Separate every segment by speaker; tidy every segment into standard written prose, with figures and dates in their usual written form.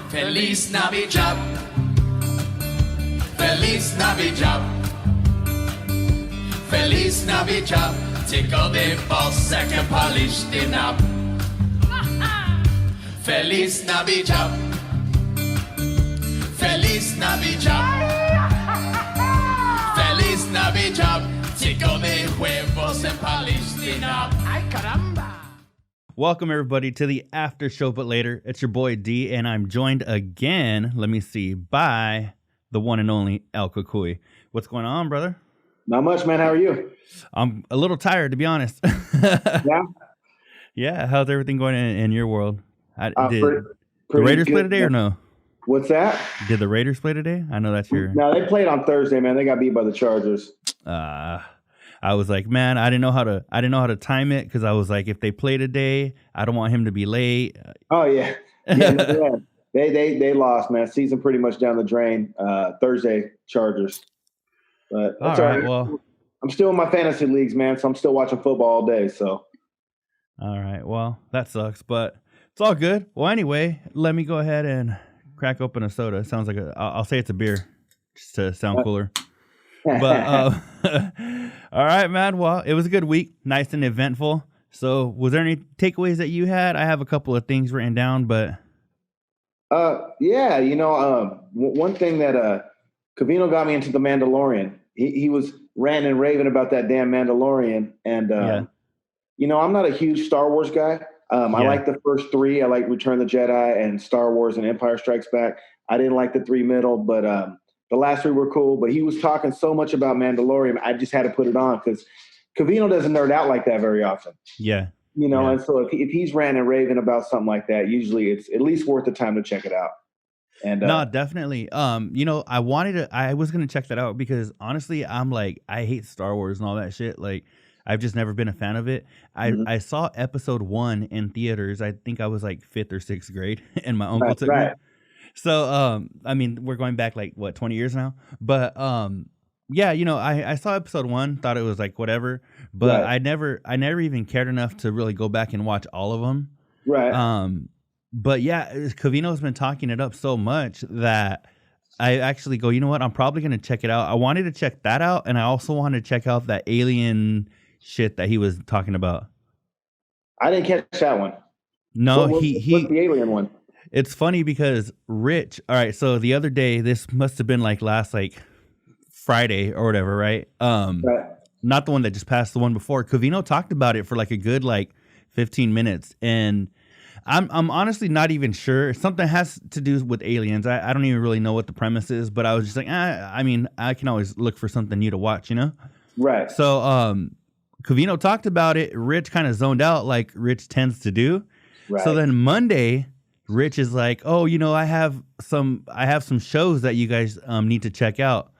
Speaker 1: Feliz Navidad. Feliz Navidad. Feliz Navidad. Tickle the balsack and polish the knob. Feliz Navidad. Feliz Navidad. Feliz Navidad. Tickle the huevos and polish the knob. Ay caramba.
Speaker 2: Welcome, everybody, to the After Show But Later. It's your boy D, and I'm joined again, by the one and only El Cucuy. What's going on, brother?
Speaker 3: Not much, man. How are you?
Speaker 2: I'm a little tired, to be honest.
Speaker 3: Yeah?
Speaker 2: Yeah, how's everything going in your world? Did
Speaker 3: Pretty
Speaker 2: the Raiders
Speaker 3: good,
Speaker 2: play today or
Speaker 3: man.
Speaker 2: no?
Speaker 3: What's that?
Speaker 2: Did the Raiders play today? I know that's your...
Speaker 3: No, they played on Thursday, man. They got beat by the Chargers.
Speaker 2: I was like, man, I didn't know how to time it because I was like, if they play today, I don't want him to be late.
Speaker 3: Oh yeah, no, they lost, man. Season pretty much down the drain. Thursday Chargers, but that's all right.
Speaker 2: Well,
Speaker 3: I'm still in my fantasy leagues, man. So I'm still watching football all day. So
Speaker 2: all right, well, that sucks, but it's all good. Well, anyway, let me go ahead and crack open a soda. It sounds like I'll say it's a beer, just to sound cooler. But all right, man. Well, it was a good week, nice and eventful. So, was there any takeaways that you had? I have a couple of things written down, but
Speaker 3: yeah, one thing that Covino got me into the Mandalorian. He was ranting and raving about that damn Mandalorian, and I'm not a huge Star Wars guy. I like the first three. I like Return of the Jedi and Star Wars and Empire Strikes Back. I didn't like the three middle, but the last three were cool. But he was talking so much about Mandalorian, I just had to put it on because Covino doesn't nerd out like that very often.
Speaker 2: Yeah.
Speaker 3: And so if he's ranting and raving about something like that, usually it's at least worth the time to check it out. And
Speaker 2: no, definitely. I was gonna check that out because honestly, I'm like, I hate Star Wars and all that shit. Like, I've just never been a fan of it. I saw episode 1 in theaters. I think I was like 5th or 6th grade, and my uncle took me. So, we're going back like 20 years now. But I saw episode 1, thought it was like whatever, but I never even cared enough to really go back and watch all of them.
Speaker 3: Right.
Speaker 2: But yeah, Covino's been talking it up so much that I actually go, you know what? I'm probably going to check it out. I wanted to check that out, and I also wanted to check out that alien shit that he was talking about.
Speaker 3: I didn't catch that one.
Speaker 2: No,
Speaker 3: what's the alien one?
Speaker 2: It's funny because Rich, all right, so the other day, this must have been like last Friday or whatever, right? Not the one that just passed, the one before. Covino talked about it for like a good 15 minutes, and I'm honestly not even sure. Something has to do with aliens. I don't even really know what the premise is, but I was just like, I can always look for something new to watch,
Speaker 3: Right.
Speaker 2: So Covino talked about it. Rich kind of zoned out like Rich tends to do.
Speaker 3: Right.
Speaker 2: So then Monday, Rich is like, oh, I have some shows that you guys need to check out.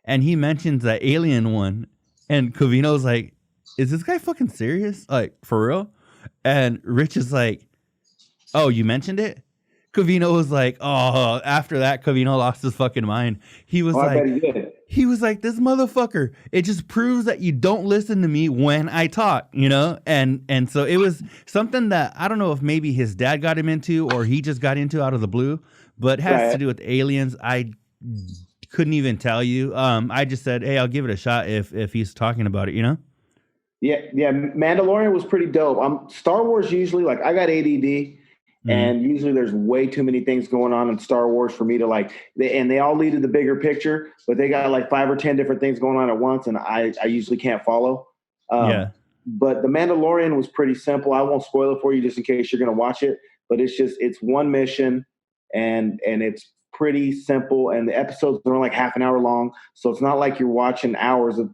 Speaker 2: And he mentions that alien one. And Covino's like, is this guy fucking serious? Like, for real? And Rich is like, oh, you mentioned it? Covino was like, oh, after that, Covino lost his fucking mind. He was
Speaker 3: I bet he did.
Speaker 2: He was like, this motherfucker, it just proves that you don't listen to me when I talk, And so it was something that I don't know if maybe his dad got him into or he just got into out of the blue, but it has to do with aliens. I couldn't even tell you. I just said, hey, I'll give it a shot if he's talking about it,
Speaker 3: Yeah. Mandalorian was pretty dope. Star Wars usually, I got ADD. And usually there's way too many things going on in Star Wars for me to they all lead to the bigger picture, but they got 5 or 10 different things going on at once. And I usually can't follow. But The Mandalorian was pretty simple. I won't spoil it for you just in case you're going to watch it, but it's one mission and it's pretty simple. And the episodes are only half an hour long. So it's not like you're watching hours of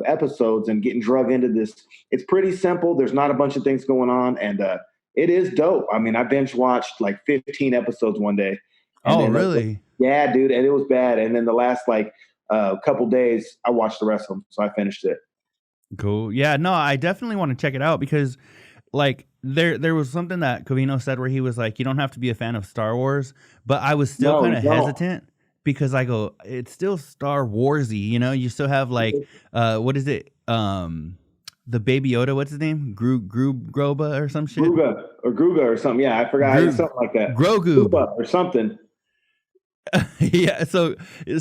Speaker 3: episodes and getting drug into this. It's pretty simple. There's not a bunch of things going on. And, it is dope. I binge watched 15 episodes one day.
Speaker 2: Oh, really?
Speaker 3: Yeah, dude. And it was bad. And then the last couple days, I watched the rest of them. So I finished it.
Speaker 2: Cool. Yeah, no, I definitely want to check it out because there was something that Covino said where he was like, you don't have to be a fan of Star Wars, but I was still kind of hesitant because I go, it's still Star Warsy, you still have what is it? The Baby Yoda, what's his name? Groba or some shit?
Speaker 3: Gruga or something. Yeah, I forgot. Something like that.
Speaker 2: Grogu.
Speaker 3: Gruba or something.
Speaker 2: Yeah. So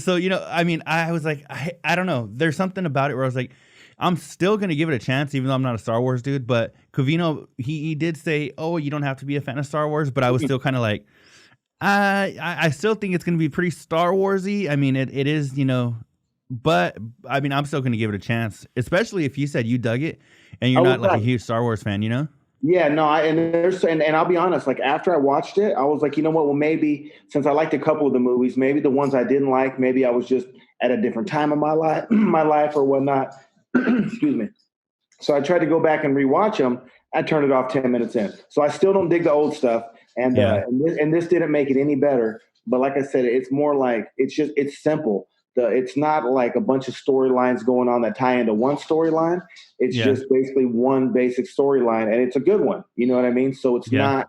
Speaker 2: I mean, I was like, I don't know. There's something about it where I was like, I'm still gonna give it a chance, even though I'm not a Star Wars dude. But Covino, he did say, oh, you don't have to be a fan of Star Wars. But I was still kind of like, I still think it's gonna be pretty Star Warsy. I mean, it is, but I mean, I'm still gonna give it a chance, especially if you said you dug it and you're not like a huge Star Wars fan,
Speaker 3: Yeah, no, and I'll be honest, like after I watched it, I was like, you know what? Well, maybe since I liked a couple of the movies, maybe the ones I didn't like, maybe I was just at a different time of my life or whatnot. Excuse me. So I tried to go back and rewatch them. I turned it off 10 minutes in. So I still don't dig the old stuff, and this didn't make it any better. But like I said, it's more like it's simple. It's not like a bunch of storylines going on that tie into one storyline. It's just basically one basic storyline, and it's a good one. You know what I mean? So it's not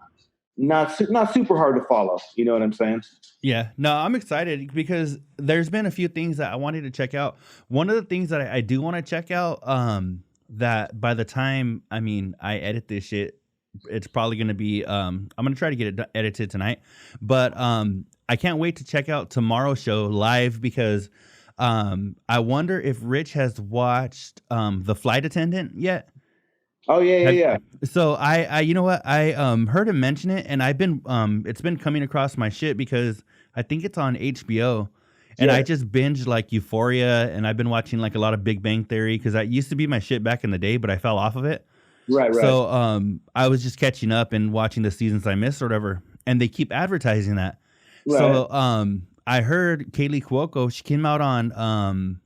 Speaker 3: super hard to follow. You know what I'm saying?
Speaker 2: Yeah. No, I'm excited because there's been a few things that I wanted to check out. One of the things that I do want to check out, that by the time I edit this shit, it's probably going to be I'm going to try to get it edited tonight, but I can't wait to check out tomorrow's show live because I wonder if Rich has watched The Flight Attendant yet.
Speaker 3: Oh yeah.
Speaker 2: So I you know what, I heard him mention it, and I've been it's been coming across my shit because I think it's on HBO. And I just binged like Euphoria, and I've been watching like a lot of Big Bang Theory because that used to be my shit back in the day, but I fell off of it.
Speaker 3: Right.
Speaker 2: So I was just catching up and watching the seasons I missed or whatever, and they keep advertising that. Right. So I heard Kaylee Cuoco, she came out on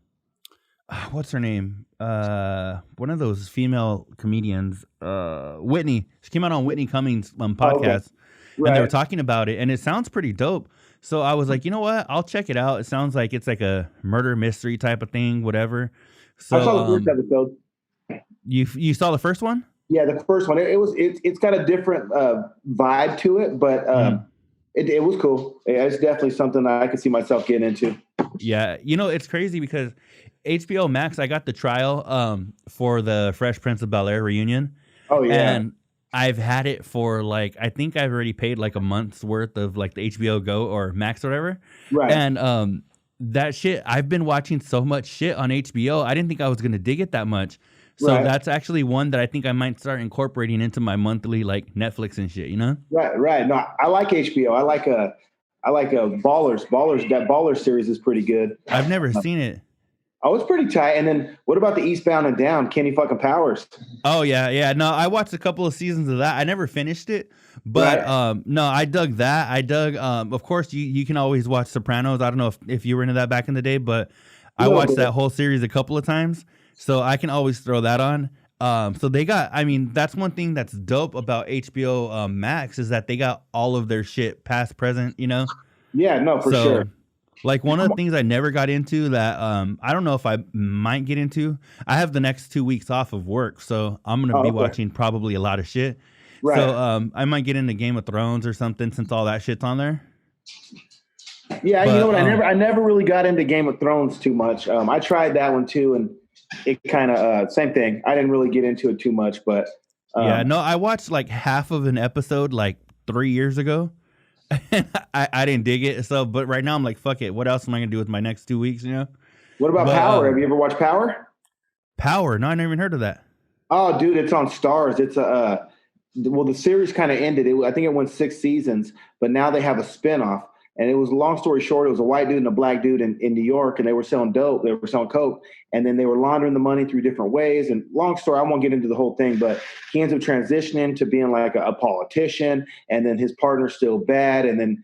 Speaker 2: what's her name? One of those female comedians, Whitney. She came out on Whitney Cummings' podcast,
Speaker 3: okay. Right.
Speaker 2: And they were talking about it, and it sounds pretty dope. So I was like, you know what? I'll check it out. It sounds like it's like a murder mystery type of thing, whatever. So
Speaker 3: I saw the first episode.
Speaker 2: You saw the first one?
Speaker 3: Yeah, the first one. It's got a different vibe to it, but it was cool. It's definitely something that I could see myself getting into.
Speaker 2: Yeah, it's crazy because HBO Max, I got the trial for the Fresh Prince of Bel-Air reunion.
Speaker 3: Oh yeah.
Speaker 2: And I've had it for like, I think I've already paid like a month's worth of like the HBO Go or Max or whatever.
Speaker 3: Right.
Speaker 2: And that shit, I've been watching so much shit on HBO. I didn't think I was going to dig it that much. So that's actually one that I think I might start incorporating into my monthly like Netflix and shit,
Speaker 3: Right. No, I like HBO. I like Ballers. That Ballers series is pretty good.
Speaker 2: I've never seen it.
Speaker 3: Oh, it's pretty tight. And then what about the Eastbound and Down, Kenny fucking Powers?
Speaker 2: Oh yeah. No, I watched a couple of seasons of that. I never finished it, but no, I dug that. I dug. Of course, you can always watch Sopranos. I don't know if you were into that back in the day, but I watched that whole series a couple of times, so I can always throw that on. So they got. I mean, that's one thing that's dope about HBO Max is that they got all of their shit, past, present.
Speaker 3: Yeah, no, for sure.
Speaker 2: Like one of the things I never got into that I don't know if I might get into. I have the next 2 weeks off of work, so I'm gonna be watching probably a lot of shit. Right. So I might get into Game of Thrones or something since all that shit's on there.
Speaker 3: Yeah, you know what? I never really got into Game of Thrones too much. I tried that one too, and it kind of same thing. I didn't really get into it too much, but
Speaker 2: yeah, no, I watched like half of an episode like 3 years ago. I didn't dig it. So, but right now I'm like, fuck it. What else am I gonna do with my next 2 weeks?
Speaker 3: What about Power? Have you ever watched Power?
Speaker 2: Power? No, I never even heard of that.
Speaker 3: Oh, dude, it's on Stars. It's well, the series kind of ended. I think it went 6 seasons, but now they have a spinoff. And it was, long story short, it was a white dude and a black dude in New York, and they were selling dope. They were selling coke, and then they were laundering the money through different ways. And long story, I won't get into the whole thing, but he ends up transitioning to being like a politician, and then his partner's still bad, and then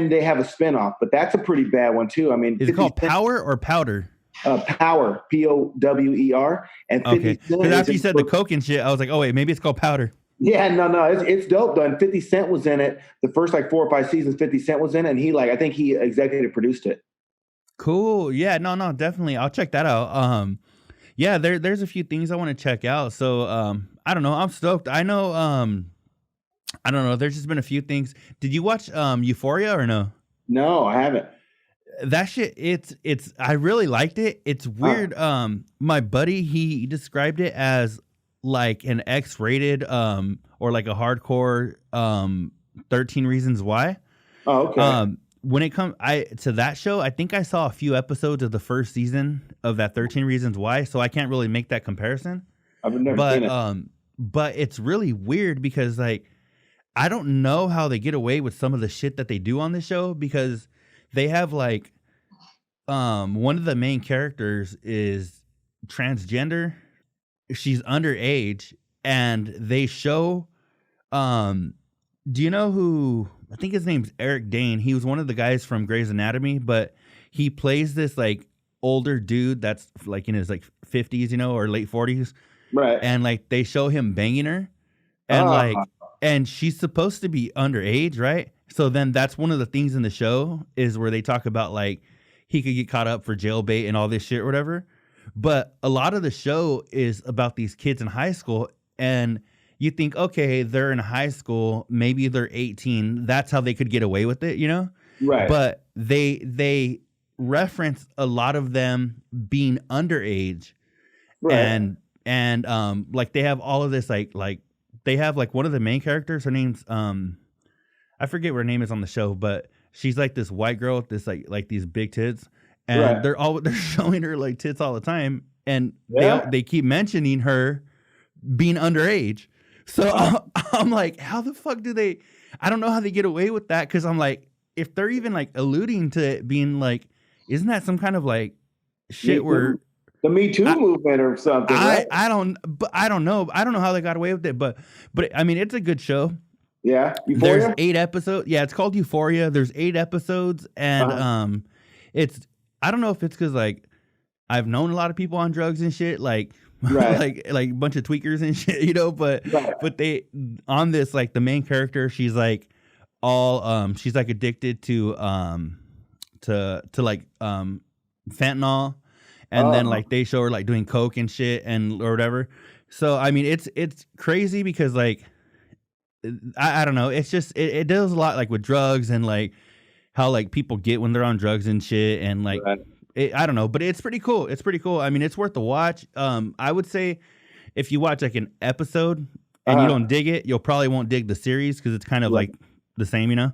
Speaker 3: they have a spinoff. But that's a pretty bad one too. I mean,
Speaker 2: is it called Power or Powder?
Speaker 3: Power, Power, and 50
Speaker 2: okay. Because after you said the coke and shit, I was like, oh wait, maybe it's called Powder.
Speaker 3: Yeah, no, it's dope though. And 50 Cent was in it. The first like 4 or 5 seasons, 50 Cent was in it, and I think he executive produced it.
Speaker 2: Cool. Yeah, no, definitely. I'll check that out. Yeah, there's a few things I want to check out. So I don't know. I'm stoked. I know I don't know. There's just been a few things. Did you watch Euphoria or no?
Speaker 3: No, I haven't.
Speaker 2: That shit, it's I really liked it. It's weird. My buddy, he described it as like an X-rated or like a hardcore 13 Reasons Why.
Speaker 3: Oh, okay.
Speaker 2: when it comes to that show, I think I saw a few episodes of the first season of that 13 Reasons Why, so I can't really make that comparison.
Speaker 3: I've never seen it.
Speaker 2: But it's really weird because like I don't know how they get away with some of the shit that they do on the show, because they have like one of the main characters is transgender. She's underage, and they show do you know who, I think his name's Eric Dane. He was one of the guys from Grey's Anatomy, but he plays this like older dude that's like in his like 50s, you know, or late 40s.
Speaker 3: Right.
Speaker 2: And like they show him banging her, and like, and she's supposed to be underage, right? So then that's one of the things in the show is where they talk about like he could get caught up for jailbait and all this shit or whatever. But a lot of the show is about these kids in high school, and you think, okay, they're in high school, maybe they're 18. That's how they could get away with it, you know?
Speaker 3: Right.
Speaker 2: But they reference a lot of them being underage,
Speaker 3: Right.
Speaker 2: and like they have all of this like they have like one of the main characters, her name's I forget what her name is on the show, but she's like this white girl with this like these big tits, and they're showing her like tits all the time, and they keep mentioning her being underage. So I'm like, how the fuck do they, I don't know how they get away with that, because I'm like, if they're even like alluding to it being like, isn't that some kind of like shit where
Speaker 3: the Me Too movement or something? Right?
Speaker 2: I don't know how they got away with it, but I mean, it's a good show.
Speaker 3: Yeah, Euphoria?
Speaker 2: There's 8 episodes. Yeah, it's called Euphoria. There's 8 episodes, and it's, I don't know if it's because like I've known a lot of people on drugs and shit, like like a bunch of tweakers and shit, you know. But they on this, like the main character, she's like all she's like addicted to like fentanyl, and then like they show her like doing coke and shit and or whatever. So I mean, it's crazy because like I don't know, it's just it deals a lot like with drugs and like how like people get when they're on drugs and shit, and like I don't know, but it's pretty cool. It's pretty cool. I mean, it's worth the watch. I would say if you watch like an episode and you don't dig it, you'll probably won't dig the series because it's kind of like the same, you know.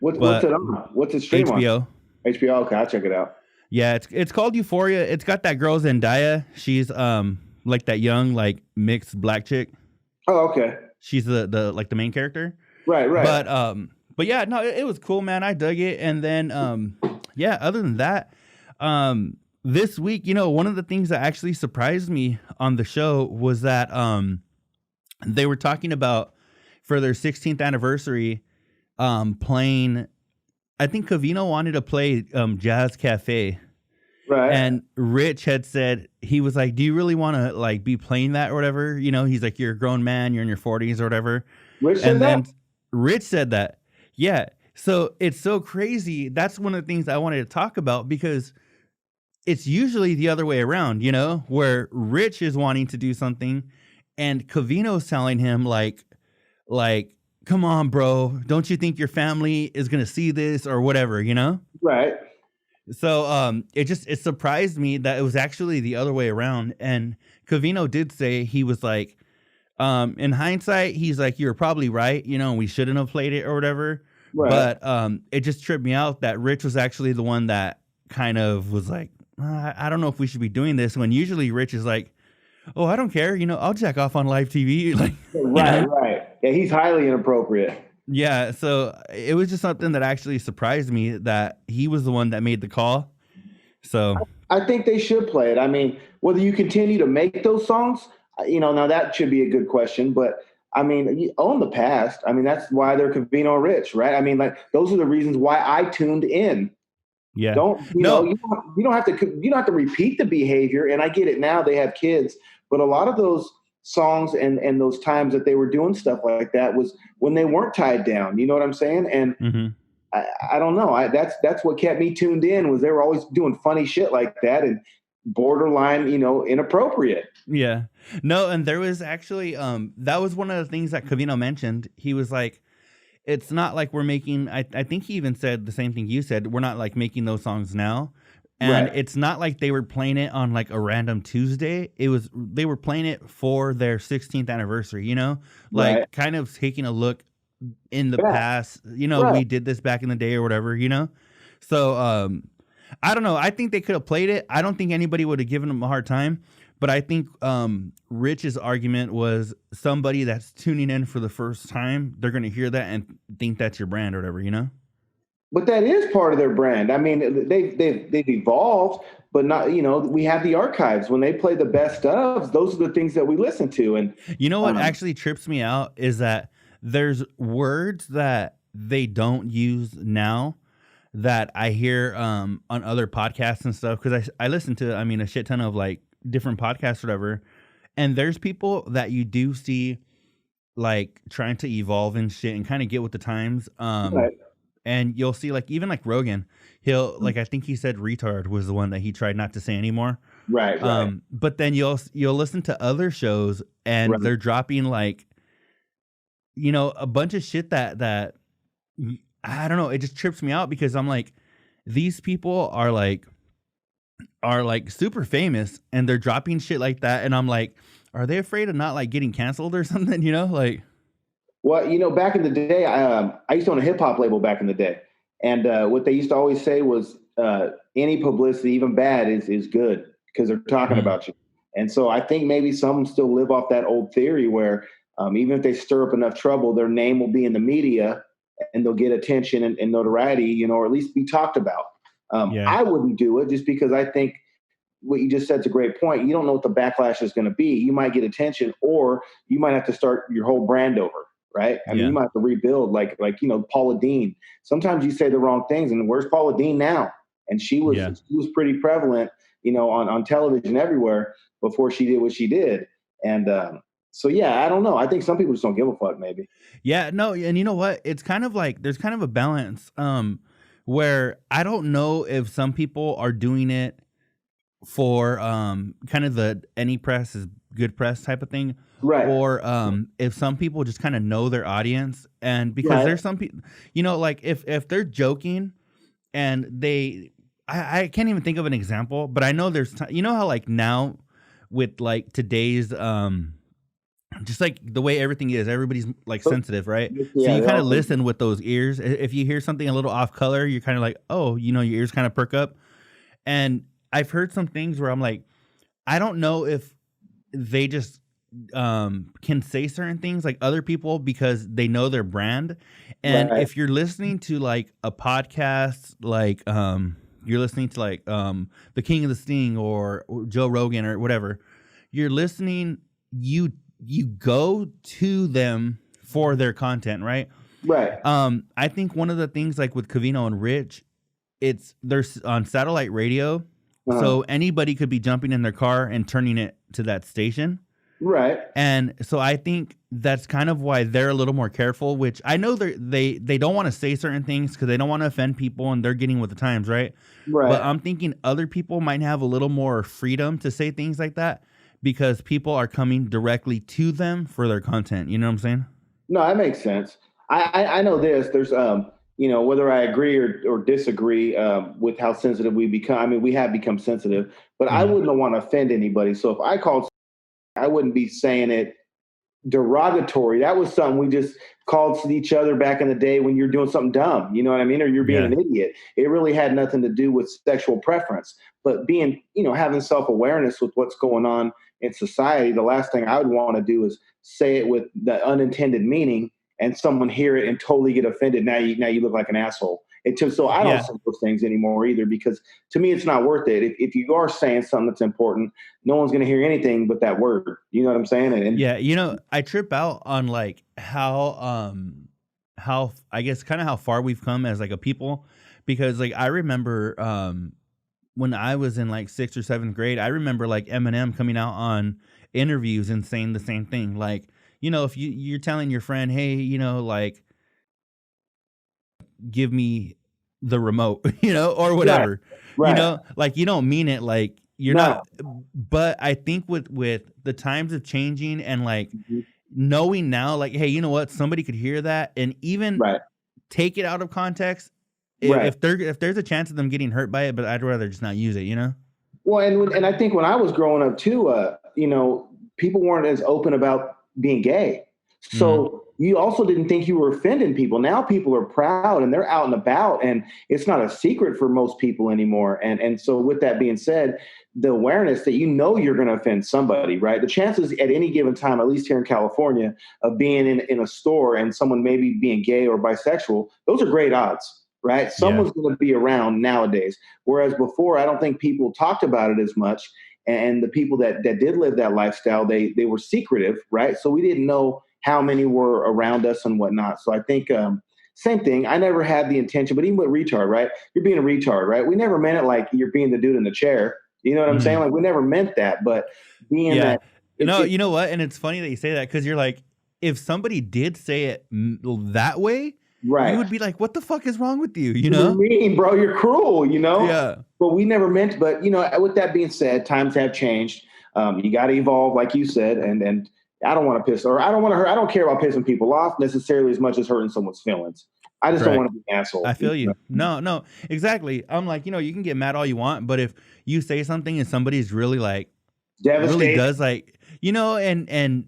Speaker 3: What's it on? What's it stream
Speaker 2: HBO.
Speaker 3: on? HBO. Okay, I'll check it out.
Speaker 2: Yeah, it's called Euphoria. It's got that girl Zendaya. She's like that young like mixed black chick.
Speaker 3: Oh, okay.
Speaker 2: She's the like the main character.
Speaker 3: Right.
Speaker 2: But yeah, no, it was cool, man. I dug it. And then yeah, other than that, this week, you know, one of the things that actually surprised me on the show was that they were talking about for their 16th anniversary playing, I think Covino wanted to play Jazz Cafe.
Speaker 3: Right.
Speaker 2: And Rich had said, he was like, do you really want to like be playing that or whatever? You know, he's like, you're a grown man, you're in your 40s or whatever.
Speaker 3: Rich said
Speaker 2: then Rich said that. Yeah. So it's so crazy. That's one of the things I wanted to talk about, because it's usually the other way around, you know, where Rich is wanting to do something and Covino's telling him like, come on, bro, don't you think your family is going to see this or whatever, you know?
Speaker 3: Right.
Speaker 2: So it surprised me that it was actually the other way around. And Covino did say, he was like, in hindsight, he's like, you're probably right, you know, we shouldn't have played it or whatever. Right. But it just tripped me out that Rich was actually the one that kind of was like, I don't know if we should be doing this, when usually Rich is like, oh, I don't care, you know, I'll jack off on live TV. Like,
Speaker 3: right. Yeah, he's highly inappropriate.
Speaker 2: Yeah, so it was just something that actually surprised me that he was the one that made the call. So
Speaker 3: I think they should play it. I mean, whether you continue to make those songs, you know, now that should be a good question. But I mean, you own the past. I mean, that's why they're Covino and Rich, right? I mean, like those are the reasons why I tuned in.
Speaker 2: Yeah.
Speaker 3: You don't have to repeat the behavior. And I get it now. They have kids, but a lot of those songs and those times that they were doing stuff like that was when they weren't tied down. You know what I'm saying? And I don't know. That's what kept me tuned in, was they were always doing funny shit like that and borderline, you know, inappropriate.
Speaker 2: Yeah. No, and there was actually that was one of the things that Covino mentioned. He was like, it's not like we're making, I think he even said the same thing you said, we're not like making those songs now. And it's not like they were playing it on like a random Tuesday. They were playing it for their 16th anniversary, you know, like kind of taking a look in the
Speaker 3: Yeah.
Speaker 2: past, you know,
Speaker 3: Right.
Speaker 2: we did this back in the day or whatever, you know? So, I don't know. I think they could have played it. I don't think anybody would have given them a hard time. But I think Rich's argument was somebody that's tuning in for the first time, they're going to hear that and think that's your brand or whatever, you know?
Speaker 3: But that is part of their brand. I mean, they've evolved, but not, you know, we have the archives. When they play the best of, those are the things that we listen to. And
Speaker 2: you know what actually trips me out is that there's words that they don't use now that I hear on other podcasts and stuff, because I listen to, I mean, a shit ton of like different podcasts or whatever, and there's people that you do see like trying to evolve and shit and kind of get with the times.
Speaker 3: right.
Speaker 2: And you'll see like even like Rogan, he'll like, I think he said retard was the one that he tried not to say anymore.
Speaker 3: Right.
Speaker 2: But then you'll listen to other shows and
Speaker 3: Right.
Speaker 2: they're dropping like, you know, a bunch of shit that I don't know, it just trips me out because I'm like, these people are like super famous and they're dropping shit like that, and I'm like, are they afraid of not like getting canceled or something, you know? Like,
Speaker 3: Well, you know, back in the day, I used to own a hip hop label back in the day, and what they used to always say was, any publicity, even bad, is good because they're talking about you. And so I think maybe some still live off that old theory where even if they stir up enough trouble, their name will be in the media and they'll get attention and notoriety, you know, or at least be talked about.
Speaker 2: Yeah.
Speaker 3: I wouldn't do it just because I think what you just said is a great point. You don't know what the backlash is going to be. You might get attention, or you might have to start your whole brand over. Right. I mean, you might have to rebuild like, you know, Paula Deen. Sometimes you say the wrong things, and where's Paula Deen now? And she was pretty prevalent, you know, on television everywhere before she did what she did. And so, yeah, I don't know. I think some people just don't give a fuck, maybe.
Speaker 2: Yeah, no, and you know what? It's kind of like there's kind of a balance where I don't know if some people are doing it for kind of the any press is good press type of thing.
Speaker 3: Right.
Speaker 2: Or if some people just kind of know their audience, and because there's some people, you know, like if they're joking and I can't even think of an example, but I know there's you know how like now with like today's just like the way everything is, everybody's like sensitive, right? So you kind of listen with those ears. If you hear something a little off color, you're kind of like, oh, you know, your ears kind of perk up. And I've heard some things where I'm like, I don't know if they just can say certain things like other people because they know their brand. And if you're listening to like a podcast, like you're listening to like the King of the Sting or Joe Rogan or whatever, you're listening, you go to them for their content, right?
Speaker 3: Right.
Speaker 2: I think one of the things like with Covino and Rich, they're on satellite radio, so anybody could be jumping in their car and turning it to that station.
Speaker 3: Right.
Speaker 2: And so I think that's kind of why they're a little more careful, which I know they don't want to say certain things because they don't want to offend people and they're getting with the times, right?
Speaker 3: Right.
Speaker 2: But I'm thinking other people might have a little more freedom to say things like that because people are coming directly to them for their content. You know what I'm saying?
Speaker 3: No, that makes sense. I know this. There's you know, whether I agree or disagree with how sensitive we become. I mean, we have become sensitive, but I wouldn't want to offend anybody. So if I called, I wouldn't be saying it derogatory. That was something we just called to each other back in the day when you're doing something dumb, you know what I mean? Or you're being an idiot. It really had nothing to do with sexual preference, but being, you know, having self-awareness with what's going on in society. The last thing I would want to do is say it with the unintended meaning and someone hear it and totally get offended. Now you look like an asshole. So I don't say those things anymore either, because to me, it's not worth it. If you are saying something that's important, no one's going to hear anything but that word. You know what I'm saying? And
Speaker 2: yeah, you know, I trip out on like how I guess kind of how far we've come as like a people, because like I remember when I was in like 6th or 7th grade, I remember like Eminem coming out on interviews and saying the same thing. Like, you know, if you're telling your friend, hey, you know, like, give me the remote, you know, or whatever,
Speaker 3: right.
Speaker 2: You know, like you don't mean it, like you're not. But I think with the times of changing and like knowing now, like, hey, you know what, somebody could hear that and even take it out of context. If there's a chance of them getting hurt by it, but I'd rather just not use it, you know?
Speaker 3: Well, and I think when I was growing up too, you know, people weren't as open about being gay. So you also didn't think you were offending people. Now people are proud and they're out and about, and it's not a secret for most people anymore. And so with that being said, the awareness that you're going to offend somebody, right? The chances at any given time, at least here in California, of being in a store and someone maybe being gay or bisexual, those are great odds, right? Someone's going to be around nowadays. Whereas before, I don't think people talked about it as much. And the people that did live that lifestyle, they were secretive, right? So we didn't know how many were around us and whatnot. So I think same thing. I never had the intention, but even with retard, right? You're being a retard, right? We never meant it like you're being the dude in the chair. You know what I'm saying? Like we never meant that, but being that.
Speaker 2: You know what? And it's funny that you say that because you're like, if somebody did say it that way, right, you would be like, what the fuck is wrong with you? You know?
Speaker 3: You're mean, bro. You're cruel, you know?
Speaker 2: Yeah.
Speaker 3: But we never meant, but you know, with that being said, times have changed. You got to evolve, like you said, and I don't want to piss, or I don't want to hurt. I don't care about pissing people off necessarily as much as hurting someone's feelings. I just don't want to be an asshole.
Speaker 2: I feel you. No, exactly. I'm like, you know, you can get mad all you want, but if you say something and somebody's really like,
Speaker 3: devastated,
Speaker 2: really does like, you know, and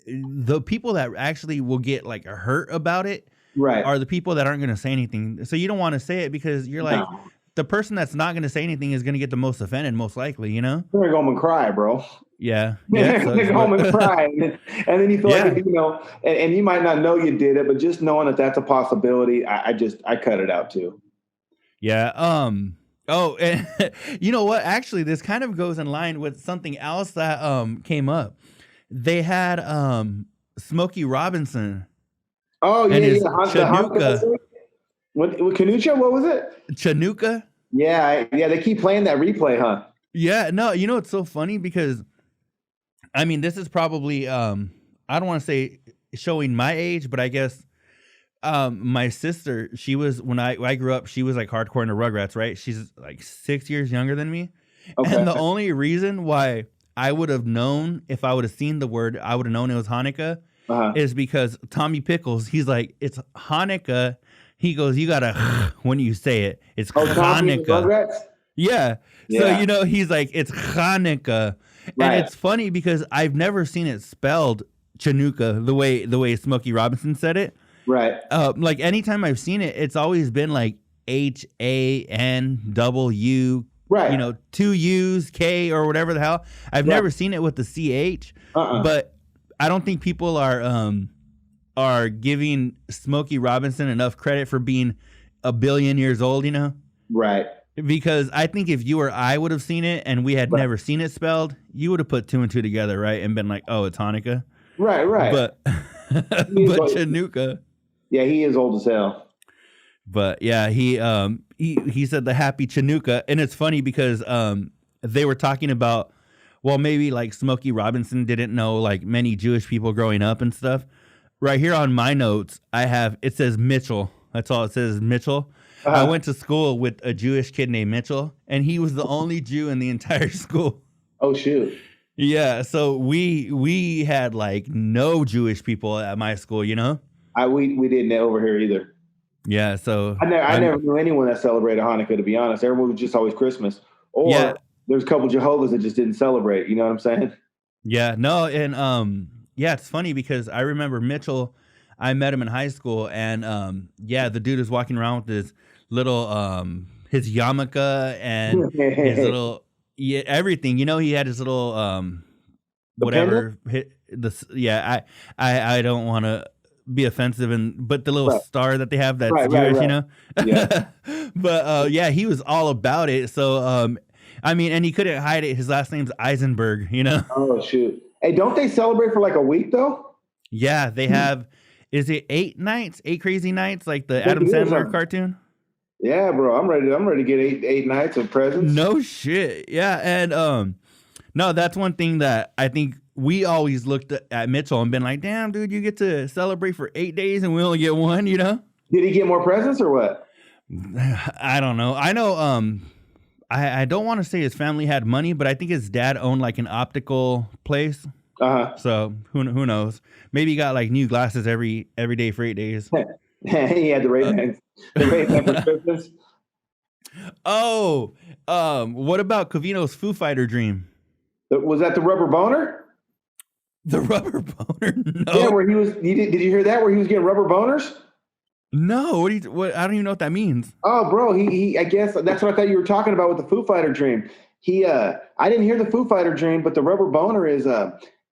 Speaker 2: the people that actually will get like hurt about it, right, are the people that aren't going to say anything. So you don't want to say it because you're like, the person that's not going to say anything is going to get the most offended, most likely, you know?
Speaker 3: They're going to go home and cry, bro.
Speaker 2: Yeah.
Speaker 3: They're going to go home and cry. And then you feel like, you know, and you might not know you did it, but just knowing that that's a possibility, I cut it out too.
Speaker 2: Yeah. Oh, and you know what? Actually, this kind of goes in line with something else that came up. They had Smokey Robinson.
Speaker 3: Oh, yeah. Chanukah. What Chanukah? What was it?
Speaker 2: Chanukah.
Speaker 3: Yeah. They keep playing that replay, huh?
Speaker 2: Yeah. No, you know it's so funny because, I mean, this is probably I don't want to say showing my age, but I guess my sister, she was when I grew up, she was like hardcore into Rugrats, right? She's like 6 years younger than me, and the only reason why I would have known if I would have seen the word, I would have known it was Hanukkah, is because Tommy Pickles, he's like, it's Hanukkah. He goes, you gotta when you say it. It's Hanukkah. Yeah. So you know, he's like, it's Chanukah, and it's funny because I've never seen it spelled Chanukah the way Smokey Robinson said it. Right. Like anytime I've seen it, it's always been like HANW. Right. You know, 2 U's, K, or whatever the hell. I've never seen it with the CH. But I don't think people are giving Smokey Robinson enough credit for being a billion years old, you know? Right. Because I think if you or I would have seen it and we had never seen it spelled, you would have put 2 and 2 together, right? And been like, oh, it's Hanukkah. Right. But Chanukah.
Speaker 3: Yeah, he is old as hell.
Speaker 2: But yeah, he said the happy Chanukah. And it's funny because they were talking about, well, maybe like Smokey Robinson didn't know like many Jewish people growing up and stuff. Right here on my notes, it says Mitchell. That's all it says, Mitchell. I went to school with a Jewish kid named Mitchell, and he was the only Jew in the entire school.
Speaker 3: Oh, shoot.
Speaker 2: Yeah, so we had like no Jewish people at my school, you know?
Speaker 3: We didn't over here either.
Speaker 2: Yeah, so
Speaker 3: I never knew anyone that celebrated Hanukkah, to be honest. Everyone was just always Christmas. Or there's a couple Jehovah's that just didn't celebrate, you know what I'm saying?
Speaker 2: Yeah, no, and yeah, it's funny because I remember Mitchell, I met him in high school, and the dude is walking around with his little his yarmulke and his little everything. You know, he had his little whatever. I don't want to be offensive, but the little star that they have that's Jewish, you know. Yeah. But he was all about it. So I mean, and he couldn't hide it. His last name's Eisenberg, you know.
Speaker 3: Oh shoot! Hey, don't they celebrate for like a week though?
Speaker 2: Yeah, they have. Is it 8 crazy nights, like the Adam Sandler cartoon?
Speaker 3: Yeah, bro, I'm ready to get eight nights of presents.
Speaker 2: No shit. Yeah, and no, that's one thing that I think we always looked at Mitchell and been like, damn, dude, you get to celebrate for 8 days and we only get 1, you know?
Speaker 3: Did he get more presents or what?
Speaker 2: I don't know. I know I don't want to say his family had money, but I think his dad owned like an optical place. So who knows? Maybe he got like new glasses every day for 8 days.
Speaker 3: He had the Ray-Bans. The Ray-Ban for Christmas.
Speaker 2: Oh, what about Covino's Foo Fighter dream?
Speaker 3: Was that the rubber boner?
Speaker 2: The rubber boner? No.
Speaker 3: Yeah, where he was. Did you hear that? Where he was getting rubber boners?
Speaker 2: No. What? I don't even know what that means.
Speaker 3: Oh, bro, he. I guess that's what I thought you were talking about with the Foo Fighter dream. I didn't hear the Foo Fighter dream, but the rubber boner is.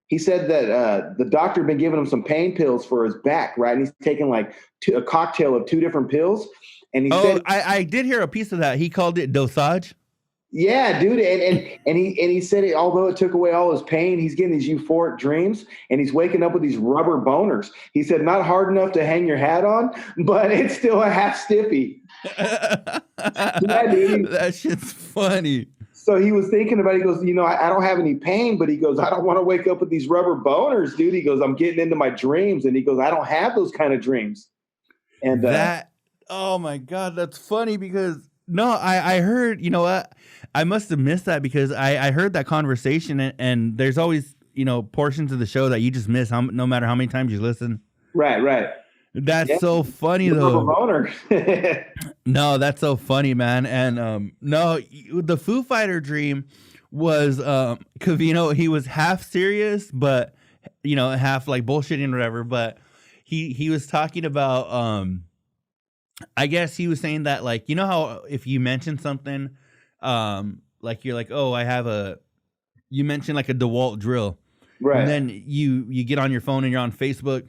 Speaker 3: He said that the doctor had been giving him some pain pills for his back, right? And he's taking like a cocktail of 2 different pills. And he said,
Speaker 2: I did hear a piece of that. He called it dosage.
Speaker 3: yeah, dude, and he said it, although it took away all his pain, he's getting these euphoric dreams, and he's waking up with these rubber boners. He said, not hard enough to hang your hat on, but it's still a half stiffy. Yeah, dude.
Speaker 2: That shit's funny.
Speaker 3: So he was thinking about it. He goes, I don't have any pain, but he goes, I don't want to wake up with these rubber boners, dude. He goes, I'm getting into my dreams, and he goes, I don't have those kind of dreams. And
Speaker 2: oh my God, that's funny because no, I heard, you know what? I must have missed that because I heard that conversation and there's always, portions of the show that you just miss no matter how many times you listen.
Speaker 3: Right.
Speaker 2: That's so funny though.
Speaker 3: Boner.
Speaker 2: No, that's so funny, man. And no, the Foo Fighter dream was Covino. He was half serious, but half like bullshitting or whatever. But he was talking about I guess he was saying that like how if you mention something like you're like, oh, you mentioned like a DeWalt drill,
Speaker 3: right?
Speaker 2: And then you get on your phone and you're on Facebook.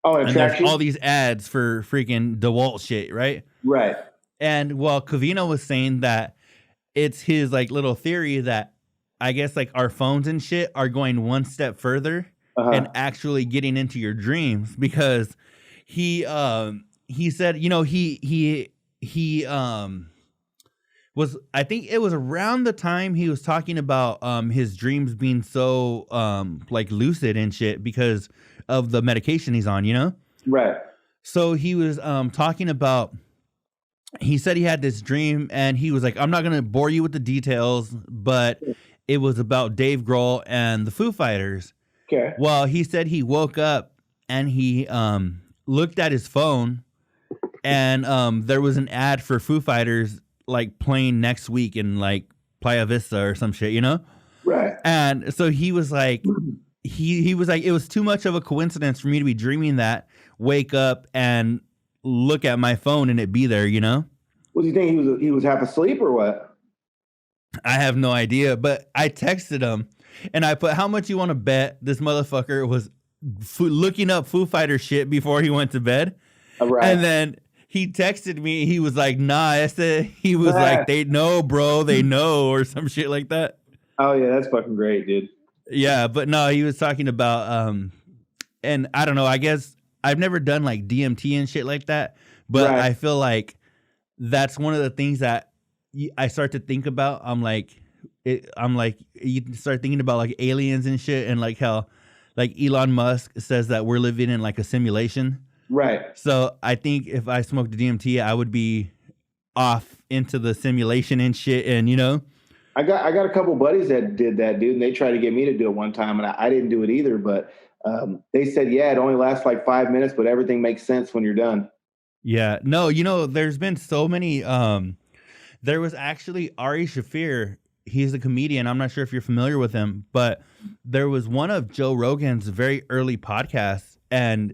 Speaker 3: Oh,
Speaker 2: and there's all these ads for freaking DeWalt shit, right?
Speaker 3: Right.
Speaker 2: And Covino was saying that it's his like little theory that I guess like our phones and shit are going one step further and actually getting into your dreams because he said, he was, I think it was around the time he was talking about his dreams being so like lucid and shit because of the medication he's on,
Speaker 3: Right.
Speaker 2: So he was talking about, he said he had this dream and he was like, I'm not going to bore you with the details, but it was about Dave Grohl and the Foo Fighters.
Speaker 3: Okay.
Speaker 2: Well, he said he woke up and he looked at his phone and there was an ad for Foo Fighters like playing next week in like Playa Vista or some shit,
Speaker 3: Right.
Speaker 2: And so he was like, he was like, it was too much of a coincidence for me to be dreaming that, wake up and look at my phone and it be there,
Speaker 3: What do you think? He was half asleep or what?
Speaker 2: I have no idea, but I texted him and I put, how much you want to bet this motherfucker was looking up Foo Fighter shit before he went to bed?
Speaker 3: Right.
Speaker 2: And then he texted me. He was like, nah, he was like, they know, bro. They know, or some shit like that.
Speaker 3: Oh, yeah. That's fucking great, dude.
Speaker 2: Yeah. But no, he was talking about, and I don't know, I guess I've never done like DMT and shit like that, but I feel like that's one of the things that I start to think about. I'm like, you start thinking about like aliens and shit and like how like Elon Musk says that we're living in like a simulation.
Speaker 3: Right.
Speaker 2: So I think if I smoked DMT, I would be off into the simulation and shit. And,
Speaker 3: I got a couple buddies that did that, dude, and they tried to get me to do it one time, and I didn't do it either. But they said, yeah, it only lasts like 5 minutes, but everything makes sense when you're done.
Speaker 2: Yeah. No, there's been so many. There was actually Ari Shafir. He's a comedian. I'm not sure if you're familiar with him, but there was one of Joe Rogan's very early podcasts, and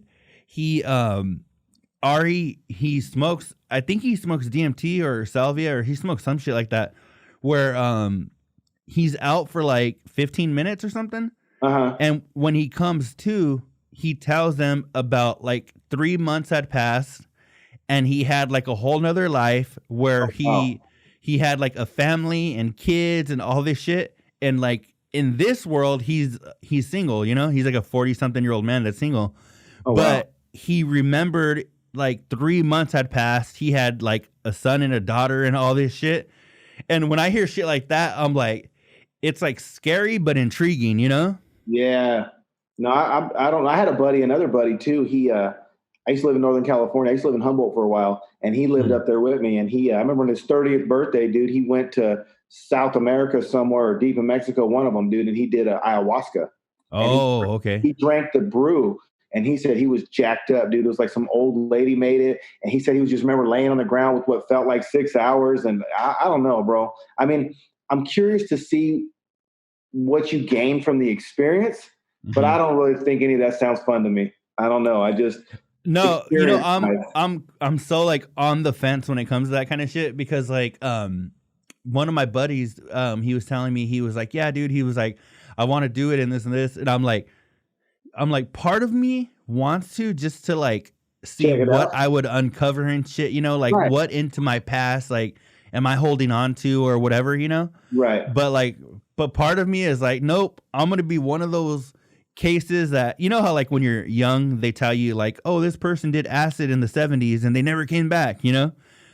Speaker 2: Ari, he smokes, I think he smokes DMT or salvia, or he smokes some shit like that, where he's out for like 15 minutes or something. And when he comes to, he tells them about like 3 months had passed and he had like a whole nother life where he had like a family and kids and all this shit. And like in this world, he's single, he's like a 40-something-year-old man that's single. But he remembered like 3 months had passed. He had like a son and a daughter and all this shit. And when I hear shit like that, I'm like, it's like scary but intriguing,
Speaker 3: Yeah. No, I don't. I had another buddy too. I used to live in Northern California. I used to live in Humboldt for a while, and he lived up there with me. And I remember on his 30th birthday, dude, he went to South America somewhere, or deep in Mexico, one of them, dude, and he did ayahuasca.
Speaker 2: Oh, okay.
Speaker 3: He drank the brew. And he said he was jacked up, dude. It was like some old lady made it. And he said he was just remember laying on the ground with what felt like 6 hours. And I don't know, bro. I mean, I'm curious to see what you gain from the experience. but I don't really think any of that sounds fun to me. I don't know. I just
Speaker 2: no, you know, I'm so like on the fence when it comes to that kind of shit because like one of my buddies he was telling me, he was like, yeah, dude, he was like, I want to do it and this, and I'm like part of me wants to just to like see what I would uncover and shit, you know, like what into my past like am I holding on to or whatever, you know?
Speaker 3: Right.
Speaker 2: But part of me is like, nope, I'm going to be one of those cases that, you know how like when you're young, they tell you like, oh, this person did acid in the 70s and they never came back, you know?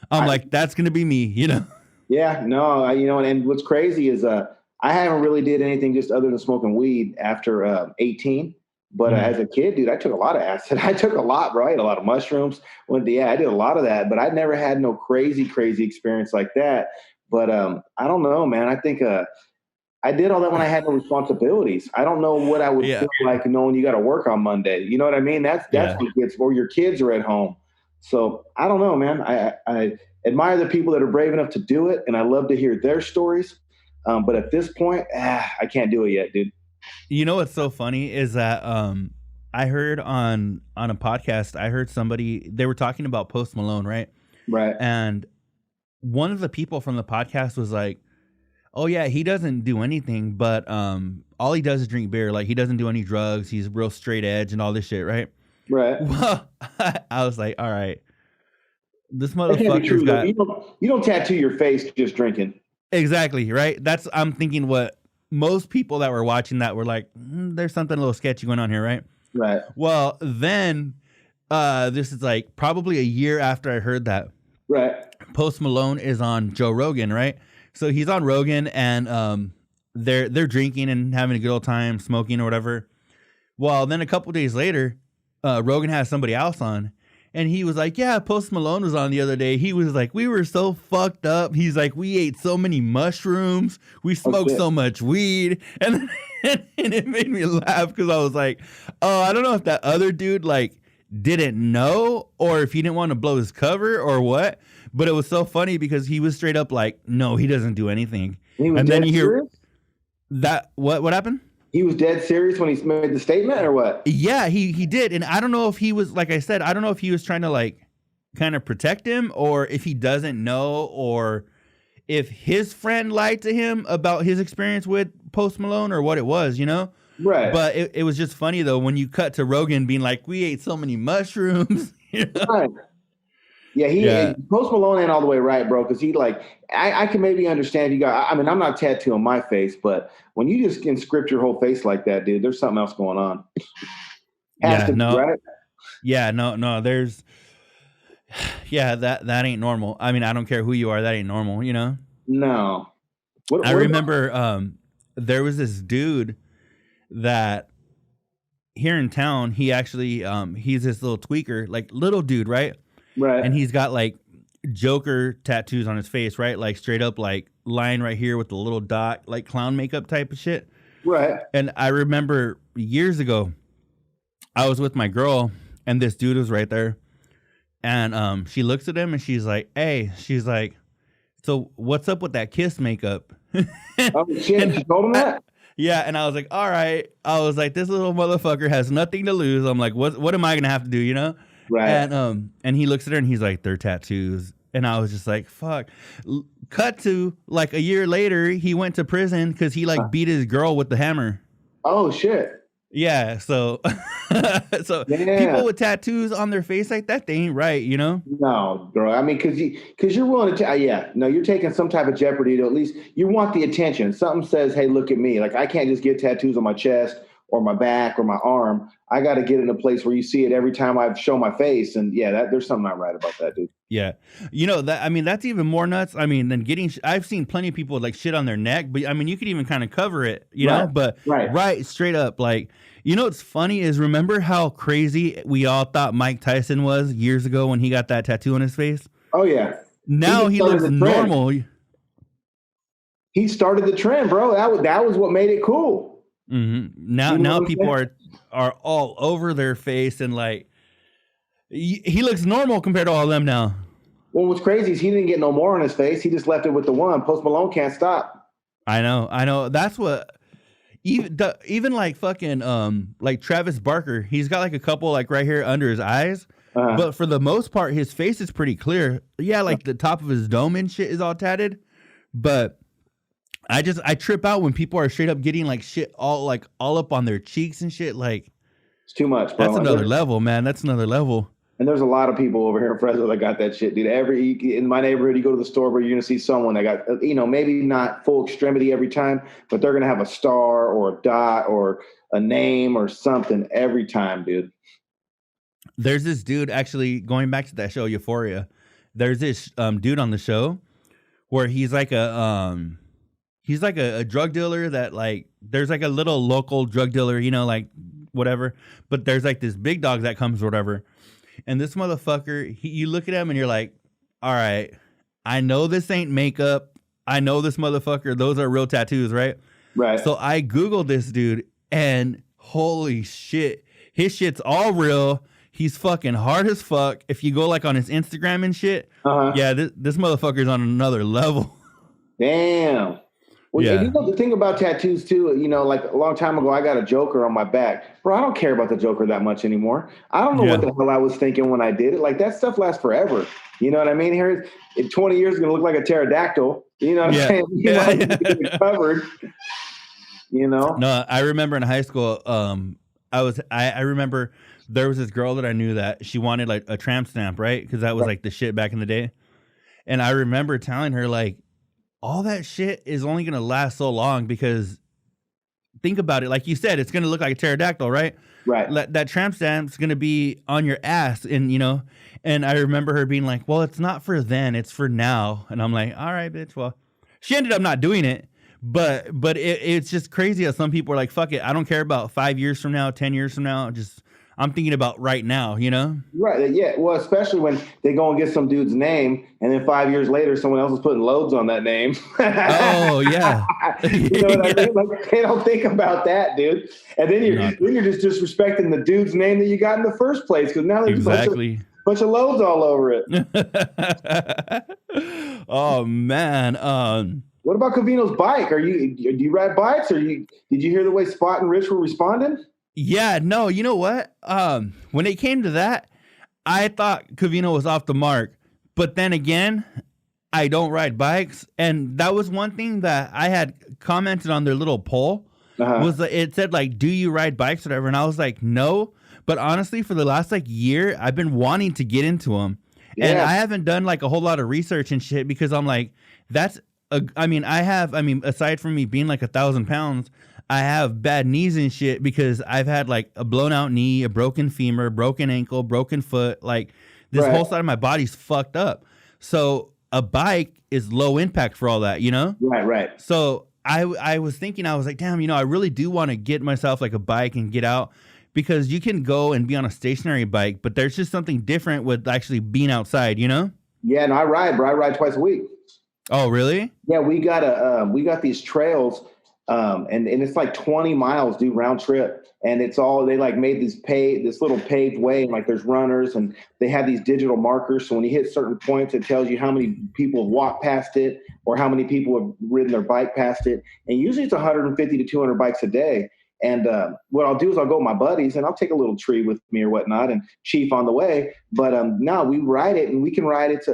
Speaker 2: I'm like, that's going to be me, you know?
Speaker 3: Yeah, no, you know, and what's crazy is I haven't really did anything just other than smoking weed after 18. But as a kid, dude, I took a lot of acid. I took a lot, right? A lot of mushrooms. I did a lot of that, but I never had no crazy experience like that. But I don't know, man. I think I did all that when I had no responsibilities. I don't know what I would feel like knowing you got to work on Monday. You know what I mean? That's what gets, or your kids are at home. So I don't know, man. I admire the people that are brave enough to do it, and I love to hear their stories. But at this point, I can't do it yet, dude.
Speaker 2: You know what's so funny is that I heard on a podcast, I heard somebody, they were talking about Post Malone, right?
Speaker 3: Right.
Speaker 2: And one of the people from the podcast was like, oh yeah, he doesn't do anything, but all he does is drink beer. Like he doesn't do any drugs. He's real straight edge and all this shit, right?
Speaker 3: Right.
Speaker 2: Well, I was like, all right, this motherfucker's got...
Speaker 3: You don't tattoo your face just drinking.
Speaker 2: Exactly, right? I'm thinking what most people that were watching that were like, there's something a little sketchy going on here, right?
Speaker 3: Right.
Speaker 2: Well, then this is like probably a year after I heard that.
Speaker 3: Right.
Speaker 2: Post Malone is on Joe Rogan, right? So he's on Rogan and they're drinking and having a good old time, smoking or whatever. Well, then a couple days later, Rogan has somebody else on. And he was like, yeah, Post Malone was on the other day. He was like, we were so fucked up. He's like, we ate so many mushrooms. We smoked so much weed. And it made me laugh because I was like, oh, I don't know if that other dude like didn't know or if he didn't want to blow his cover or what. But it was so funny because he was straight up like, no, he doesn't do anything. And then you hear that. What happened?
Speaker 3: He was dead serious when he made the statement or what?
Speaker 2: Yeah, he did. And I don't know if he was, like I said, I don't know if he was trying to like kind of protect him or if he doesn't know or if his friend lied to him about his experience with Post Malone or what it was, you know?
Speaker 3: Right.
Speaker 2: But it was just funny though, when you cut to Rogan being like, we ate so many mushrooms. You know? Right.
Speaker 3: Yeah, Post Malone ain't all the way right, bro. Because he like, I can maybe understand you got. I mean, I'm not tattooing my face, but when you just can script your whole face like that, dude, there's something else going on.
Speaker 2: Right? Yeah, no. There's, that ain't normal. I mean, I don't care who you are, that ain't normal. You know?
Speaker 3: No.
Speaker 2: I remember there was this dude that here in town. He actually he's this little tweaker, like little dude, right?
Speaker 3: Right.
Speaker 2: And he's got like Joker tattoos on his face, right? Like straight up like line right here with the little dot, like clown makeup type of shit.
Speaker 3: Right.
Speaker 2: And I remember years ago, I was with my girl and this dude was right there. And she looks at him and she's like, hey, she's like, so what's up with that kiss makeup?
Speaker 3: Oh, shit. She told him that?
Speaker 2: Yeah. And I was like, all right. I was like, this little motherfucker has nothing to lose. I'm like, what am I going to have to do, you know?
Speaker 3: Right.
Speaker 2: And he looks at her and he's like, they're tattoos. And I was just like, fuck. Cut to like a year later, he went to prison because he like beat his girl with the hammer.
Speaker 3: Oh, shit.
Speaker 2: Yeah. So, people with tattoos on their face like that, they ain't right, you know?
Speaker 3: No, bro. I mean, because you're willing to, you're taking some type of jeopardy to at least, you want the attention. Something says, hey, look at me. Like, I can't just get tattoos on my chest or my back or my arm. I got to get in a place where you see it every time I show my face. And there's something not right about that, dude. Yeah.
Speaker 2: You know, that's even more nuts. I mean, than getting, I've seen plenty of people like shit on their neck, but I mean, you could even kind of cover it, you know, but right straight up. Like, you know, what's funny is remember how crazy we all thought Mike Tyson was years ago when he got that tattoo on his face?
Speaker 3: Oh yeah.
Speaker 2: Now he looks normal.
Speaker 3: He started the trend, bro. That was what made it cool.
Speaker 2: Mm-hmm. Now people are all over their face and like he looks normal compared to all of them now.
Speaker 3: Well, what's crazy is he didn't get no more on his face. He just left it with the one. Post Malone can't stop.
Speaker 2: I know. That's what. even like fucking like Travis Barker, he's got like a couple like right here under his eyes, but for the most part, his face is pretty clear. Yeah, like the top of his dome and shit is all tatted, but I trip out when people are straight up getting like shit all up on their cheeks and shit. Like
Speaker 3: it's too much, bro.
Speaker 2: That's another level, man. That's another level.
Speaker 3: And there's a lot of people over here in Fresno that got that shit, dude. In my neighborhood, you go to the store where you're going to see someone that got, maybe not full extremity every time, but they're going to have a star or a dot or a name or something every time, dude.
Speaker 2: There's this dude, actually, going back to that show, Euphoria. There's this dude on the show where he's like a drug dealer that like, there's like a little local drug dealer, like whatever. But there's like this big dog that comes or whatever. And this motherfucker, you look at him and you're like, all right, I know this ain't makeup. I know this motherfucker. Those are real tattoos, right?
Speaker 3: Right.
Speaker 2: So I Googled this dude and holy shit, his shit's all real. He's fucking hard as fuck. If you go like on his Instagram and shit, yeah, this motherfucker's on another level.
Speaker 3: Damn. Well, yeah. The thing about tattoos too, like a long time ago, I got a Joker on my back. Bro, I don't care about the Joker that much anymore. I don't know what the hell I was thinking when I did it. Like that stuff lasts forever. You know what I mean? Here, in 20 years, it's going to look like a pterodactyl. You know what I'm saying? It's covered.
Speaker 2: No, I remember in high school, I remember there was this girl that I knew that she wanted like a tramp stamp, right? Because that was like the shit back in the day. And I remember telling her like, all that shit is only going to last so long because think about it. Like you said, it's going to look like a pterodactyl, right?
Speaker 3: Right.
Speaker 2: That tramp stamp's going to be on your ass. And, and I remember her being like, well, it's not for then, it's for now. And I'm like, all right, bitch. Well, she ended up not doing it, but it's just crazy how some people are like, fuck it. I don't care about 5 years from now, 10 years from now. I'm thinking about right now, Right.
Speaker 3: Yeah. Well, especially when they go and get some dude's name, and then 5 years later, someone else is putting loads on that name.
Speaker 2: Oh yeah.
Speaker 3: You know what I mean? Like they don't think about that, dude. And then you're just disrespecting the dude's name that you got in the first place because now there's a bunch of loads all over it.
Speaker 2: Oh man.
Speaker 3: What about Covino's bike? Do you ride bikes? Did you hear the way Spot and Rich were responding?
Speaker 2: Yeah, no, you know what? When it came to that, I thought Covino was off the mark. But then again, I don't ride bikes. And that was one thing that I had commented on their little poll. Was that it said, like, do you ride bikes or whatever? And I was like, no. But honestly, for the last, like, year, I've been wanting to get into them. Yeah. And I haven't done, like, a whole lot of research and shit because I'm like, aside from me being, like, 1,000 pounds, I have bad knees and shit because I've had like a blown out knee, a broken femur, broken ankle, broken foot. Like this whole side of my body's fucked up. So a bike is low impact for all that,
Speaker 3: Right.
Speaker 2: So I was thinking, I was like, damn, I really do want to get myself like a bike and get out because you can go and be on a stationary bike, but there's just something different with actually being outside, Yeah,
Speaker 3: and I ride, bro. I ride twice a week.
Speaker 2: Oh, really?
Speaker 3: Yeah, we got these trails. And it's like 20 miles, dude, round trip. And it's all, they like made this little paved way. And like there's runners and they have these digital markers. So when you hit certain points, it tells you how many people have walked past it or how many people have ridden their bike past it. And usually it's 150 to 200 bikes a day. And what I'll do is I'll go with my buddies and I'll take a little tree with me or whatnot and chief on the way. But no, we ride it and we can ride it.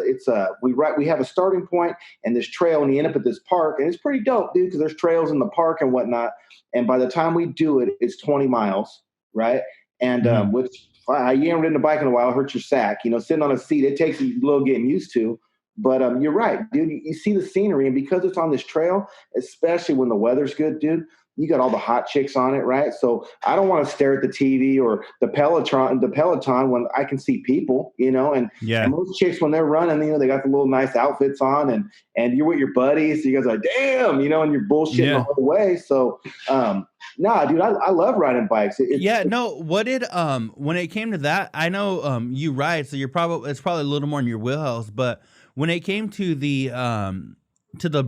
Speaker 3: We have a starting point and this trail and you end up at this park and it's pretty dope, dude, because there's trails in the park and whatnot. And by the time we do it, it's 20 miles, right? And which you haven't ridden a bike in a while, it hurts your sack. Sitting on a seat, it takes a little getting used to. But you're right, dude. You see the scenery, and because it's on this trail, especially when the weather's good, dude, you got all the hot chicks on it, right? So I don't want to stare at the TV or the Peloton when I can see people, and most chicks when they're running, they got the little nice outfits on and you're with your buddies. So you guys are like, damn, and you're bullshitting the whole way. So, nah, dude, I love riding bikes.
Speaker 2: What did, when it came to that, I know, you ride, so it's probably a little more in your wheelhouse, but when it came to the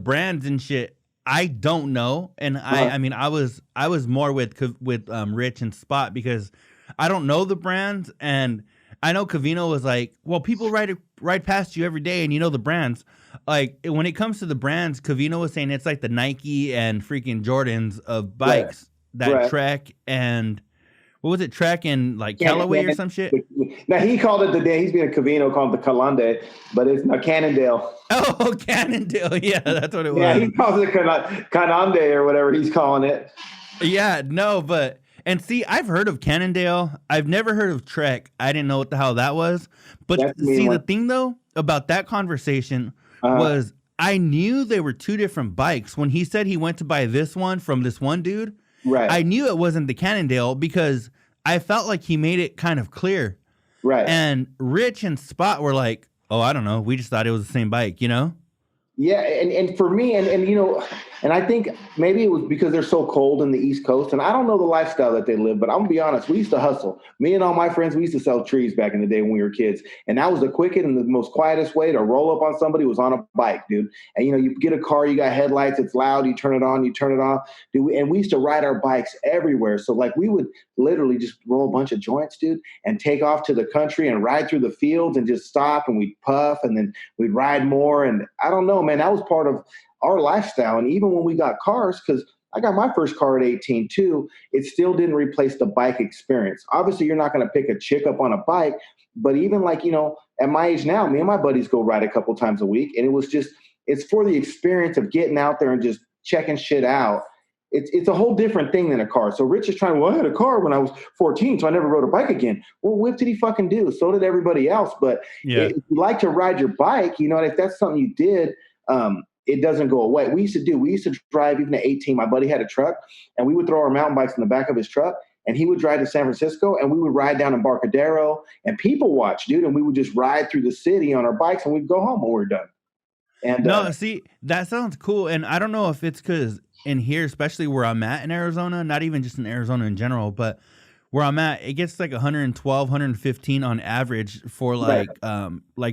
Speaker 2: brands and shit, I don't know, and I was more with Rich and Spot because I don't know the brands, and I know Covino was like, well, people ride past you every day, and the brands. Like when it comes to the brands, Covino was saying it's like the Nike and freaking Jordans of bikes,
Speaker 3: Right.
Speaker 2: Trek and what was it? Trek and like Callaway or some shit.
Speaker 3: Now he called it he's being a Covino, called it the Calande, but it's not Cannondale.
Speaker 2: Oh, Cannondale. Yeah, that's what it was.
Speaker 3: Yeah, he calls it Canande or whatever he's calling it.
Speaker 2: Yeah, no, but and see, I've heard of Cannondale. I've never heard of Trek. I didn't know what the hell that was. But see, the thing though about that conversation was I knew they were two different bikes. When he said he went to buy this one from this one dude,
Speaker 3: right?
Speaker 2: I knew it wasn't the Cannondale because I felt like he made it kind of clear.
Speaker 3: Right.
Speaker 2: And Rich and Spot were like, oh, I don't know. We just thought it was the same bike, you know?
Speaker 3: Yeah, and for me, and you know, and I think maybe it was because they're so cold in the East Coast, and I don't know the lifestyle that they live, but I'm gonna be honest, we used to hustle. Me and all my friends, we used to sell trees back in the day when we were kids, and that was the quickest and the most quietest way to roll up on somebody was on a bike, dude. And you know, you get a car, you got headlights, it's loud, you turn it on, you turn it off, dude. And we used to ride our bikes everywhere. So like we would literally just roll a bunch of joints, dude, and take off to the country and ride through the fields and just stop and we'd puff and then we'd ride more. And I don't know, man, that was part of our lifestyle. And even when we got cars, because I got my first car at 18 too, it still didn't replace the bike experience. Obviously, you're not going to pick a chick up on a bike, but even like, you know, at my age now, me and my buddies go ride a couple times a week. And it was just, it's for the experience of getting out there and just checking shit out. It's a whole different thing than a car. So Rich is trying, well, I had a car when I was 14, so I never rode a bike again. Well, what did he fucking do? So did everybody else. But if you like to ride your bike, you know, if that's something you did, it doesn't go away. We used to drive even at 18. My buddy had a truck, and we would throw our mountain bikes in the back of his truck, and he would drive to San Francisco, and we would ride down Embarcadero, and people watch, dude, and we would just ride through the city on our bikes, and we'd go home when we were done. And
Speaker 2: no, see, that sounds cool, and I don't know if it's because in here, especially where I'm at in Arizona, not even just in Arizona in general, but where I'm at, it gets like 112, 115 on average for like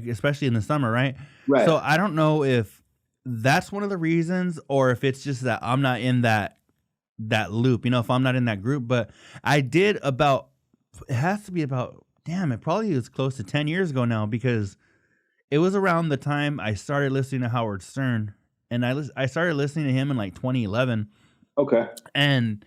Speaker 2: especially in the summer, right?
Speaker 3: Right.
Speaker 2: So I don't know if that's one of the reasons, or if it's just that I'm not in that loop, you know, if I'm not in that group. But I did it has to be about, it probably was close to 10 years ago now, because it was around the time I started listening to Howard Stern. And I started listening to him in like 2011.
Speaker 3: Okay.
Speaker 2: And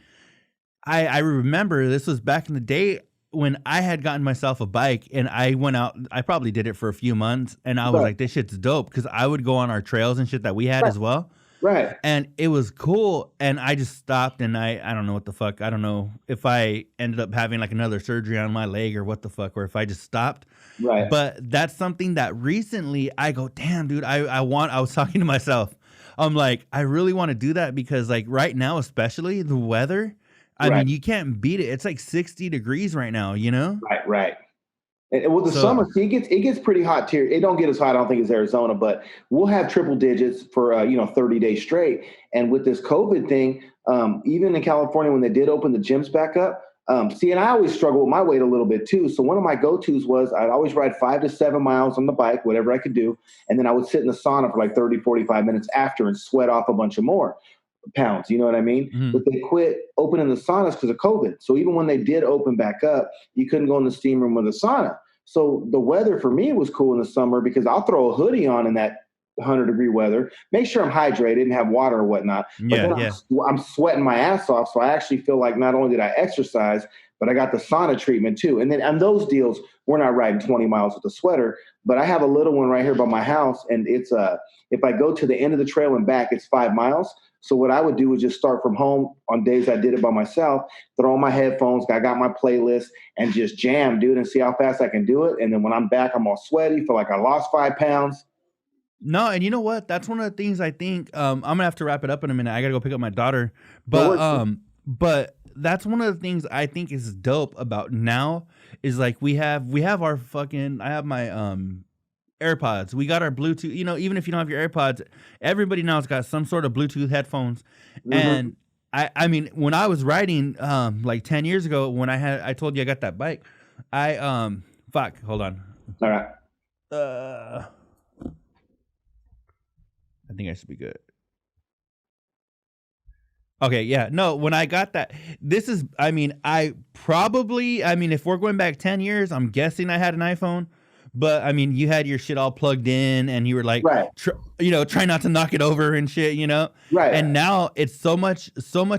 Speaker 2: I remember this was back in the day when I had gotten myself a bike, and I went out. I probably did it for a few months, and I was like, this shit's dope, because I would go on our trails and shit that we had as well.
Speaker 3: Right.
Speaker 2: And it was cool. And I just stopped, and I don't know what the fuck. I don't know if I ended up having like another surgery on my leg or what the fuck, or if I just stopped.
Speaker 3: Right.
Speaker 2: But that's something that recently I go, damn, dude, I was talking to myself. I'm like, I really want to do that, because like right now, especially the weather, I mean, you can't beat it. It's like 60 degrees right now, you know?
Speaker 3: Right. And with the summer, see, it gets pretty hot here. It don't get as hot, I don't think, as Arizona, but we'll have triple digits for 30 days straight. And with this COVID thing, even in California, when they did open the gyms back up, and I always struggle with my weight a little bit too. So one of my go-tos was I'd always ride 5 to 7 miles on the bike, whatever I could do. And then I would sit in the sauna for like 30, 45 minutes after and sweat off a bunch of more pounds. You know what I mean? Mm-hmm. But they quit opening the saunas because of COVID. So even when they did open back up, you couldn't go in the steam room with a sauna. So the weather for me was cool in the summer, because I'll throw a hoodie on in that 100-degree weather, make sure I'm hydrated and have water or whatnot. I'm sweating my ass off. So I actually feel like not only did I exercise, but I got the sauna treatment too. And then on those deals, we're not riding 20 miles with a sweater, but I have a little one right here by my house. And it's if I go to the end of the trail and back, it's 5 miles. So what I would do is just start from home on days I did it by myself, throw on my headphones, I got my playlist, and just jam, dude, and see how fast I can do it. And then when I'm back, I'm all sweaty, feel like I lost 5 pounds.
Speaker 2: No, and you know what? That's one of the things I think I'm gonna have to wrap it up in a minute. I gotta go pick up my daughter. But that's one of the things I think is dope about now is like we have our fucking, I have my AirPods. We got our Bluetooth, you know, even if you don't have your AirPods, everybody now has got some sort of Bluetooth headphones. Mm-hmm. And I mean, when I was riding like 10 years ago, when I told you I got that bike, hold on.
Speaker 3: All right.
Speaker 2: I think I should be good. Okay, yeah. No, when I got that, if we're going back 10 years, I'm guessing I had an iPhone. But I mean, you had your shit all plugged in, and you were like,
Speaker 3: Right.
Speaker 2: Try not to knock it over and shit,
Speaker 3: Right.
Speaker 2: And now it's so much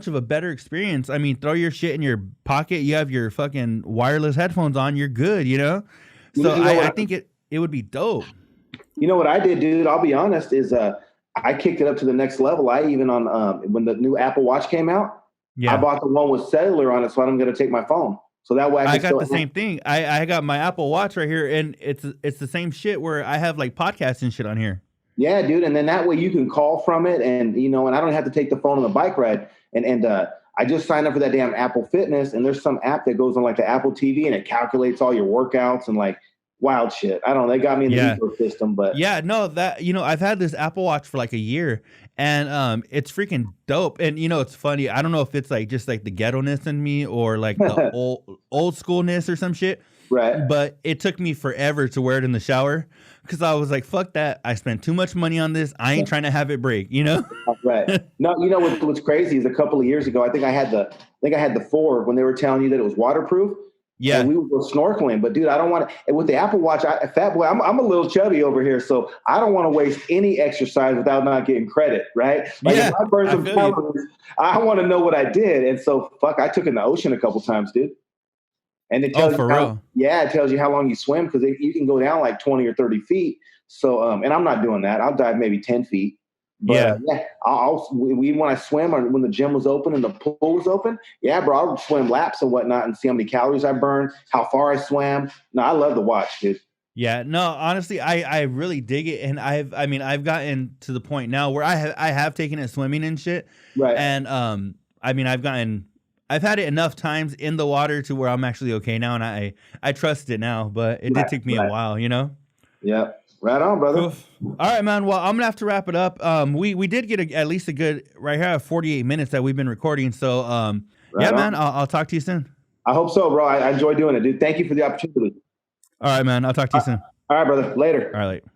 Speaker 2: of a better experience. I mean, throw your shit in your pocket. You have your fucking wireless headphones on. You're good, So I think it would be dope.
Speaker 3: You know what I did, dude? I'll be honest. Is I kicked it up to the next level. I even on when the new Apple Watch came out, I bought the one with cellular on it, so I'm going to take my phone. So that way
Speaker 2: I got the same thing. I got my Apple Watch right here, and it's the same shit where I have like podcasts and shit on here.
Speaker 3: Yeah, dude. And then that way you can call from it, and and I don't have to take the phone on the bike ride. And I just signed up for that damn Apple Fitness, and there's some app that goes on like the Apple TV, and it calculates all your workouts and like wild shit. I don't know. They got me in the ecosystem, but
Speaker 2: I've had this Apple Watch for like a year, and it's freaking dope. And it's funny. I don't know if it's like just like the ghetto-ness in me or like the old schoolness or some shit.
Speaker 3: Right.
Speaker 2: But it took me forever to wear it in the shower because I was like, fuck that. I spent too much money on this. I ain't trying to have it break,
Speaker 3: Right. No, what's crazy is a couple of years ago, I think I had the 4 when they were telling you that it was waterproof.
Speaker 2: Yeah.
Speaker 3: And we would go snorkeling, but dude, I don't want to. And with the Apple Watch, fat boy, I'm a little chubby over here, so I don't want to waste any exercise without not getting credit, right? Like if I burn some calories, I want to know what I did. And so, I took it in the ocean a couple times, dude. And it tells it tells you how long you swim because you can go down like 20 or 30 feet. So, and I'm not doing that. I'll dive maybe 10 feet. But, when I swim or when the gym was open and the pool was open, bro, I'll swim laps and whatnot and see how many calories I burned, how far I swam. No, I love the watch, dude.
Speaker 2: Yeah, no, honestly, I really dig it, and I've gotten to the point now where I have taken it swimming and shit,
Speaker 3: right?
Speaker 2: And I've had it enough times in the water to where I'm actually okay now, and I trust it now, but it did take me a while,
Speaker 3: Yeah. Right on, brother.
Speaker 2: Cool. All right, man. Well, I'm gonna have to wrap it up. We did get at least a good right here, 48 minutes that we've been recording. So, man, I'll talk to you soon.
Speaker 3: I hope so, bro. I enjoy doing it, dude. Thank you for the opportunity.
Speaker 2: All right, man. I'll talk to you soon.
Speaker 3: All right, brother. Later.
Speaker 2: All right. Later.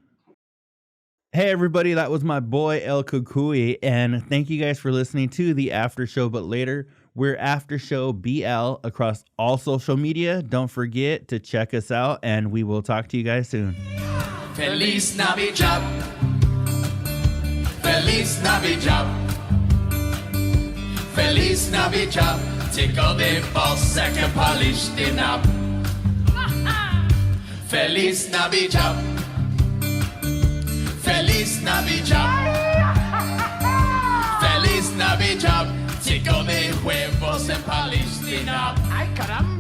Speaker 2: Hey, everybody. That was my boy El Cucuy, and thank you guys for listening to the After Show. But later, we're AfterShowBL across all social media. Don't forget to check us out, and we will talk to you guys soon.
Speaker 1: Feliz Navidad. Feliz Navidad. Feliz Navidad. Tycker det var säkert Palestina. Feliz Navidad. Feliz Navidad. Feliz Navidad. Tycker det huevos en Palestina. Ay caramba.